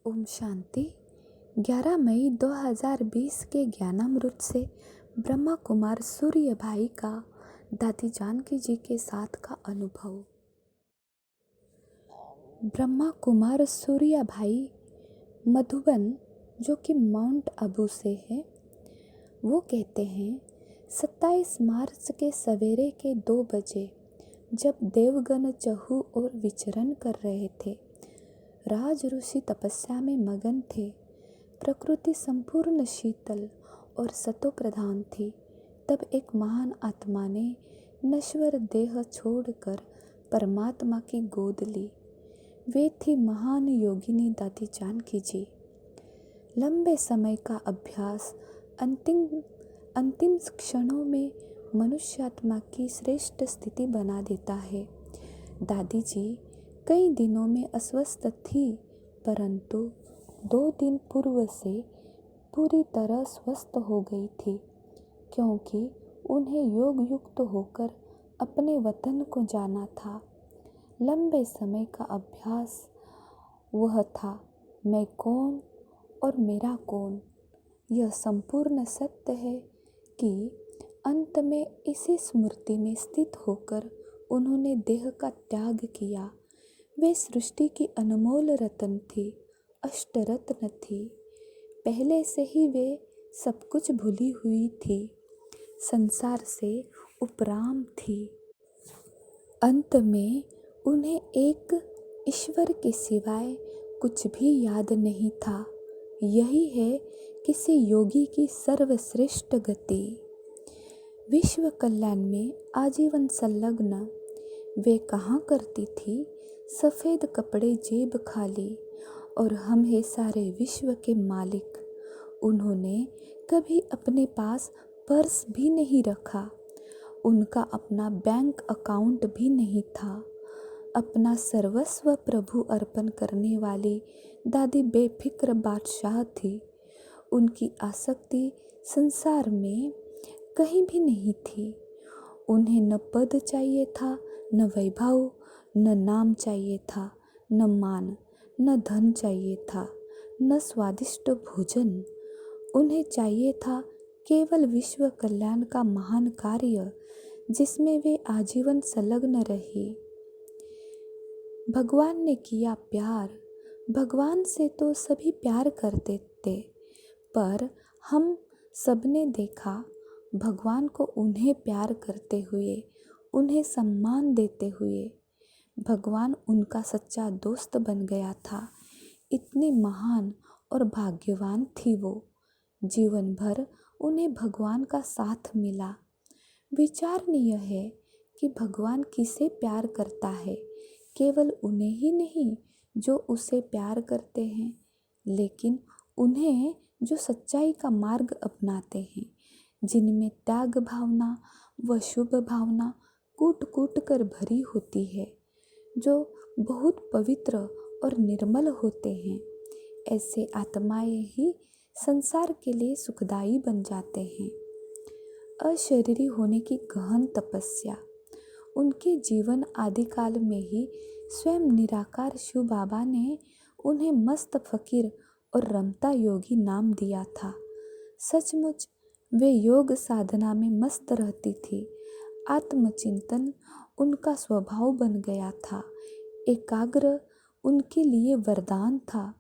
ओम शांति। 11 मई 2020 के ज्ञानामृत से ब्रह्मा कुमार सूर्य भाई का दादी जानकी जी के साथ का अनुभव। ब्रह्मा कुमार सूर्य भाई मधुबन, जो कि माउंट आबू से है, वो कहते हैं 27 मार्च के सवेरे के 2 बजे जब देवगण चहु और विचरण कर रहे थे, राज ऋषि तपस्या में मगन थे, प्रकृति संपूर्ण शीतल और सतो प्रधान थी, तब एक महान आत्मा ने नश्वर देह छोड़कर परमात्मा की गोद ली। वे थी महान योगिनी दादी जानकी जी। लंबे समय का अभ्यास अंतिम क्षणों में मनुष्यात्मा की श्रेष्ठ स्थिति बना देता है। दादी जी कई दिनों में अस्वस्थ थी, परंतु 2 दिन पूर्व से पूरी तरह स्वस्थ हो गई थी, क्योंकि उन्हें योग युक्त होकर अपने वतन को जाना था। लंबे समय का अभ्यास वह था, मैं कौन और मेरा कौन। यह संपूर्ण सत्य है कि अंत में इसी स्मृति में स्थित होकर उन्होंने देह का त्याग किया। वे सृष्टि की अनमोल रत्न थी, अष्टरत्न थी। पहले से ही वे सब कुछ भूली हुई थी, संसार से उपराम थी। अंत में उन्हें एक ईश्वर के सिवाय कुछ भी याद नहीं था। यही है किसी योगी की सर्वश्रेष्ठ गति। विश्व कल्याण में आजीवन संलग्न वे कहाँ करती थी, सफ़ेद कपड़े जेब खाली, और हम हैं सारे विश्व के मालिक। उन्होंने कभी अपने पास पर्स भी नहीं रखा, उनका अपना बैंक अकाउंट भी नहीं था। अपना सर्वस्व प्रभु अर्पण करने वाली दादी बेफिक्र बादशाह थी। उनकी आसक्ति संसार में कहीं भी नहीं थी। उन्हें न पद चाहिए था, न वैभव, न नाम चाहिए था, न मान, न धन चाहिए था, न स्वादिष्ट भोजन। उन्हें चाहिए था केवल विश्व कल्याण का महान कार्य, जिसमें वे आजीवन संलग्न रही। भगवान ने किया प्यार। भगवान से तो सभी प्यार करते थे, पर हम सबने देखा भगवान को उन्हें प्यार करते हुए, उन्हें सम्मान देते हुए। भगवान उनका सच्चा दोस्त बन गया था। इतनी महान और भाग्यवान थी वो। जीवन भर उन्हें भगवान का साथ मिला। विचारणीय है कि भगवान किसे प्यार करता है, केवल उन्हें ही नहीं जो उसे प्यार करते हैं, लेकिन उन्हें जो सच्चाई का मार्ग अपनाते हैं, जिनमें त्याग भावना व शुभ भावना कूट कूट कर भरी होती है, जो बहुत पवित्र और निर्मल होते हैं। ऐसे आत्माएं ही संसार के लिए सुखदायी बन जाते हैं। अशरीरी होने की गहन तपस्या। उनके जीवन आदिकाल में ही स्वयं निराकार शिव बाबा ने उन्हें मस्त फकीर और रमता योगी नाम दिया था। सचमुच वे योग साधना में मस्त रहती थी। आत्मचिंतन उनका स्वभाव बन गया था। एकाग्र उनके लिए वरदान था।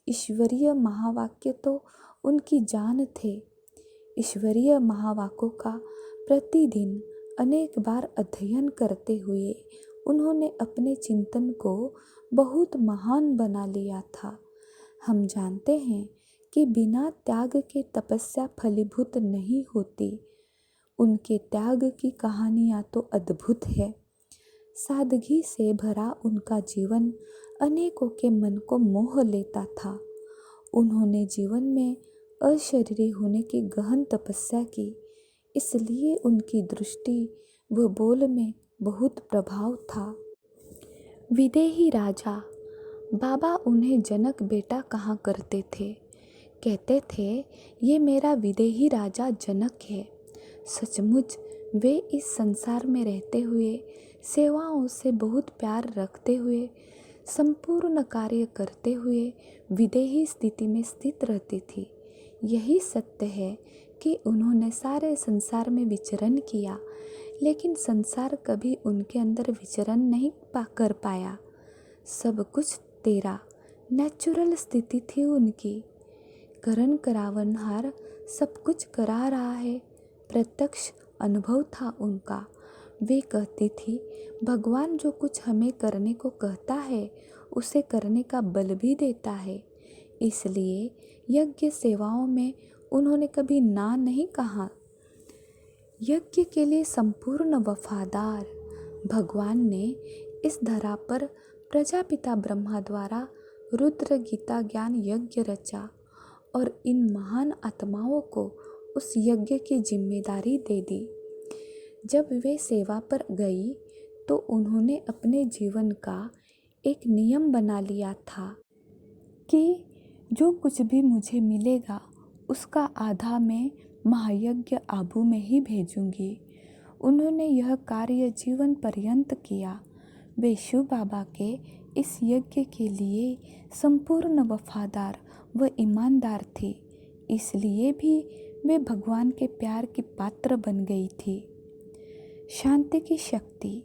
ईश्वरीय महावाक्य तो उनकी जान थे। ईश्वरीय महावाक्यों का प्रतिदिन अनेक बार अध्ययन करते हुए उन्होंने अपने चिंतन को बहुत महान बना लिया था। हम जानते हैं कि बिना त्याग के तपस्या फलीभूत नहीं होती। उनके त्याग की कहानियाँ तो अद्भुत है। सादगी से भरा उनका जीवन अनेकों के मन को मोह लेता था। उन्होंने जीवन में अशरीरी होने की गहन तपस्या की, इसलिए उनकी दृष्टि व बोल में बहुत प्रभाव था। विदेही राजा बाबा उन्हें जनक बेटा कहा करते थे। कहते थे, ये मेरा विदेही राजा जनक है। सचमुच वे इस संसार में रहते हुए, सेवाओं से बहुत प्यार रखते हुए, संपूर्ण कार्य करते हुए विदेही स्थिति में स्थित रहती थी। यही सत्य है कि उन्होंने सारे संसार में विचरण किया, लेकिन संसार कभी उनके अंदर विचरण नहीं कर पाया। सब कुछ तेरा नेचुरल स्थिति थी उनकी। करण करावनहार सब कुछ करा रहा है, प्रत्यक्ष अनुभव था उनका। वे कहती थी, भगवान जो कुछ हमें करने को कहता है उसे करने का बल भी देता है। इसलिए यज्ञ सेवाओं में उन्होंने कभी ना नहीं कहा। यज्ञ के लिए संपूर्ण वफादार भगवान ने इस धरा पर प्रजापिता ब्रह्मा द्वारा रुद्र गीता ज्ञान यज्ञ रचा और इन महान आत्माओं को उस यज्ञ की जिम्मेदारी दे दी। जब वे सेवा पर गई तो उन्होंने अपने जीवन का एक नियम बना लिया था कि जो कुछ भी मुझे मिलेगा उसका आधा मैं महायज्ञ आबू में ही भेजूंगी। उन्होंने यह कार्य जीवन पर्यंत किया। वे शिव बाबा के इस यज्ञ के लिए संपूर्ण वफादार व ईमानदार थी, इसलिए भी वे भगवान के प्यार की पात्र बन गई थी। शांति की शक्ति,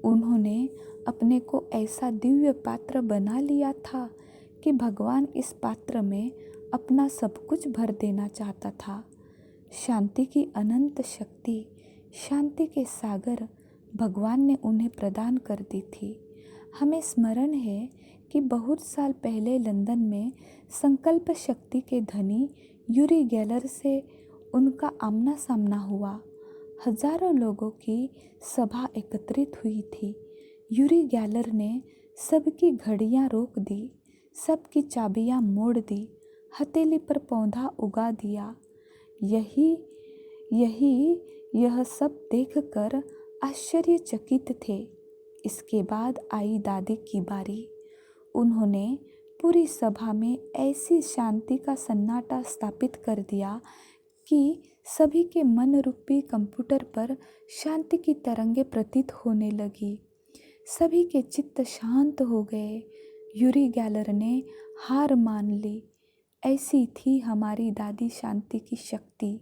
उन्होंने अपने को ऐसा दिव्य पात्र बना लिया था कि भगवान इस पात्र में अपना सब कुछ भर देना चाहता था। शांति की अनंत शक्ति, शांति के सागर भगवान ने उन्हें प्रदान कर दी थी। हमें स्मरण है कि बहुत साल पहले लंदन में संकल्प शक्ति के धनी यूरी गेलर से उनका आमना सामना हुआ। हजारों लोगों की सभा एकत्रित हुई थी। यूरी गेलर ने सबकी घड़ियां रोक दी, सबकी चाबियां मोड़ दी, हथेली पर पौधा उगा दिया। यह सब देखकर आश्चर्यचकित थे। इसके बाद आई दादी की बारी। उन्होंने पूरी सभा में ऐसी शांति का सन्नाटा स्थापित कर दिया कि सभी के मन रूपी कंप्यूटर पर शांति की तरंगें प्रतीत होने लगी। सभी के चित्त शांत हो गए। यूरी गेलर ने हार मान ली। ऐसी थी हमारी दादी शांति की शक्ति।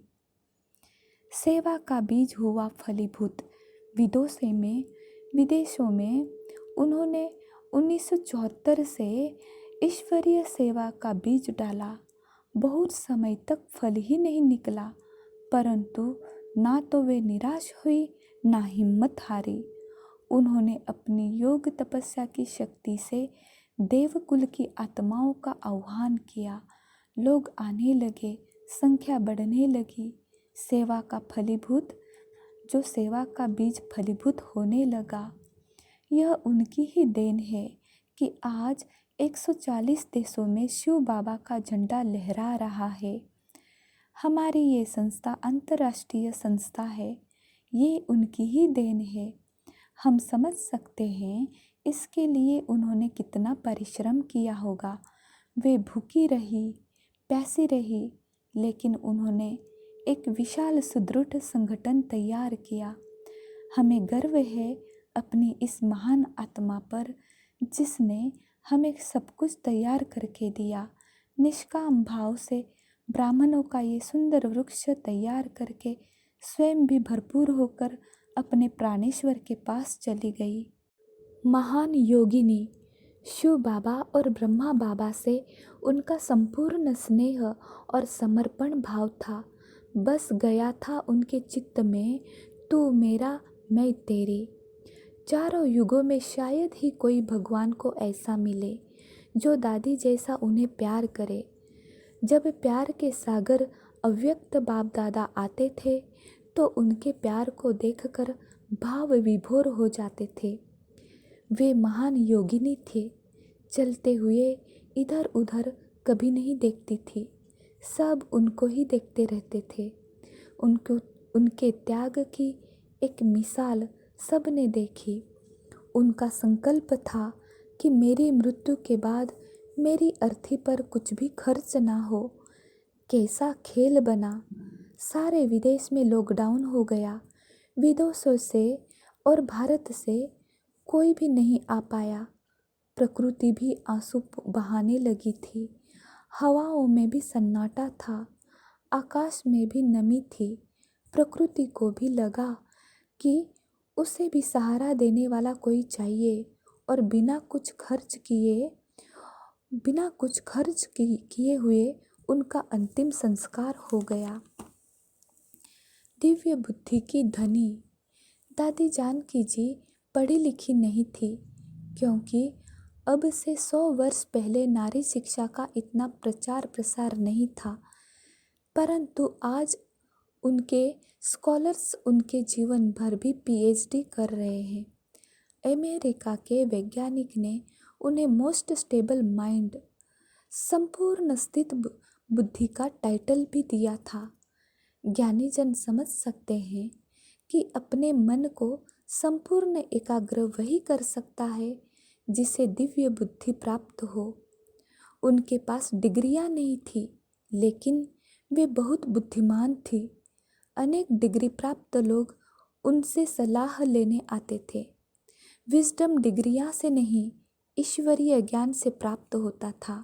सेवा का बीज हुआ फलीभूत। विदेशों में उन्होंने 1974 से ईश्वरीय सेवा का बीज डाला। बहुत समय तक फल ही नहीं निकला, परंतु ना तो वे निराश हुई ना हिम्मत हारी। उन्होंने अपनी योग तपस्या की शक्ति से देवकुल की आत्माओं का आह्वान किया। लोग आने लगे, संख्या बढ़ने लगी। सेवा का बीज फलीभूत होने लगा। यह उनकी ही देन है कि आज 140 देशों में शिव बाबा का झंडा लहरा रहा है। हमारी ये संस्था अंतर्राष्ट्रीय संस्था है, ये उनकी ही देन है। हम समझ सकते हैं इसके लिए उन्होंने कितना परिश्रम किया होगा। वे भूखी रही, प्यासी रही, लेकिन उन्होंने एक विशाल सुदृढ़ संगठन तैयार किया। हमें गर्व है अपनी इस महान आत्मा पर जिसने हमें सब कुछ तैयार करके दिया। निष्काम भाव से ब्राह्मणों का ये सुंदर वृक्ष तैयार करके स्वयं भी भरपूर होकर अपने प्राणेश्वर के पास चली गई। महान योगिनी शिव बाबा और ब्रह्मा बाबा से उनका संपूर्ण स्नेह और समर्पण भाव था। बस गया था उनके चित्त में, तू मेरा मैं तेरी। चारों युगों में शायद ही कोई भगवान को ऐसा मिले जो दादी जैसा उन्हें प्यार करे। जब प्यार के सागर अव्यक्त बाप दादा आते थे तो उनके प्यार को देखकर भाव विभोर हो जाते थे। वे महान योगिनी थे। चलते हुए इधर उधर कभी नहीं देखती थी, सब उनको ही देखते रहते थे। उनके त्याग की एक मिसाल सबने देखी। उनका संकल्प था कि मेरी मृत्यु के बाद मेरी अर्थी पर कुछ भी खर्च ना हो। कैसा खेल बना। सारे विदेश में लॉकडाउन हो गया। विदेशों से और भारत से कोई भी नहीं आ पाया। प्रकृति भी आंसू बहाने लगी थी। हवाओं में भी सन्नाटा था, आकाश में भी नमी थी। प्रकृति को भी लगा कि उसे भी सहारा देने वाला कोई चाहिए, और बिना कुछ खर्च किए हुए उनका अंतिम संस्कार हो गया। दिव्य बुद्धि की धनी दादी जानकी जी पढ़ी लिखी नहीं थी, क्योंकि अब से 100 वर्ष पहले नारी शिक्षा का इतना प्रचार प्रसार नहीं था। परंतु आज उनके स्कॉलर्स उनके जीवन भर भी पीएचडी कर रहे हैं। अमेरिका के वैज्ञानिक ने उन्हें मोस्ट स्टेबल माइंड, संपूर्ण स्थित बुद्धि का टाइटल भी दिया था। ज्ञानी जन समझ सकते हैं कि अपने मन को संपूर्ण एकाग्र वही कर सकता है जिसे दिव्य बुद्धि प्राप्त हो। उनके पास डिग्रियां नहीं थी, लेकिन वे बहुत बुद्धिमान थी। अनेक डिग्री प्राप्त लोग उनसे सलाह लेने आते थे। विजडम डिग्रियां से नहीं, ईश्वरीय ज्ञान से प्राप्त होता था।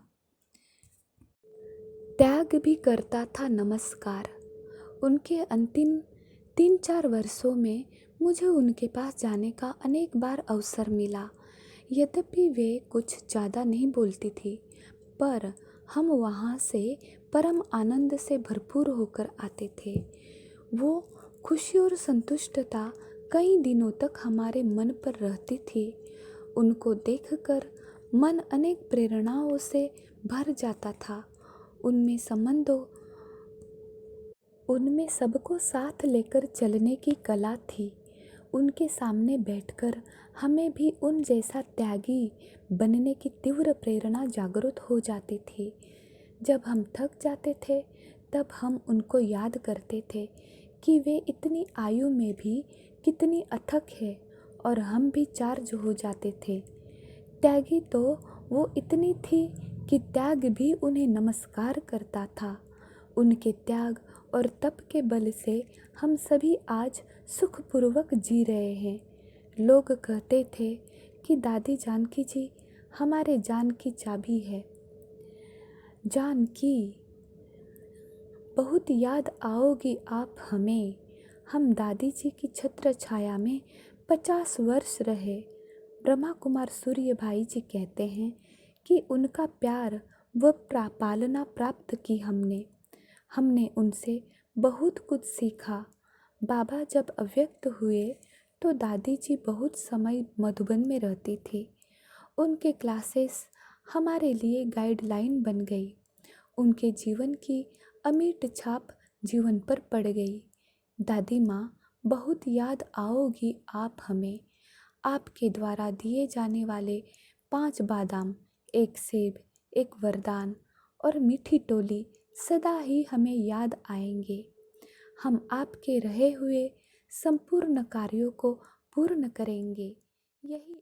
त्याग भी करता था नमस्कार। उनके अंतिम 3-4 वर्षों में मुझे उनके पास जाने का अनेक बार अवसर मिला। यद्यपि वे कुछ ज़्यादा नहीं बोलती थी, पर हम वहाँ से परम आनंद से भरपूर होकर आते थे। वो खुशी और संतुष्टता कई दिनों तक हमारे मन पर रहती थी। उनको देखकर मन अनेक प्रेरणाओं से भर जाता था। उनमें सबको साथ लेकर चलने की कला थी। उनके सामने बैठकर हमें भी उन जैसा त्यागी बनने की तीव्र प्रेरणा जागृत हो जाती थी। जब हम थक जाते थे, तब हम उनको याद करते थे कि वे इतनी आयु में भी कितनी अथक है, और हम भी चार्ज हो जाते थे। त्यागी तो वो इतनी थी कि त्याग भी उन्हें नमस्कार करता था। उनके त्याग और तप के बल से हम सभी आज सुखपूर्वक जी रहे हैं। लोग कहते थे कि दादी जानकी जी हमारे जान की चाबी है। जानकी, बहुत याद आओगी आप हमें। हम दादी जी की छत्र छाया में 50 वर्ष रहे। ब्रह्मा कुमार सूर्य भाई जी कहते हैं कि उनका प्यार व पालना प्राप्त की हमने उनसे बहुत कुछ सीखा। बाबा जब अव्यक्त हुए तो दादी जी बहुत समय मधुबन में रहती थी। उनके क्लासेस हमारे लिए गाइडलाइन बन गई। उनके जीवन की अमिट छाप जीवन पर पड़ गई। दादी माँ, बहुत याद आओगी आप हमें। आपके द्वारा दिए जाने वाले 5 बादाम, 1 सेब, 1 वरदान और मीठी टोली सदा ही हमें याद आएंगे। हम आपके रहे हुए संपूर्ण कार्यों को पूर्ण करेंगे। यही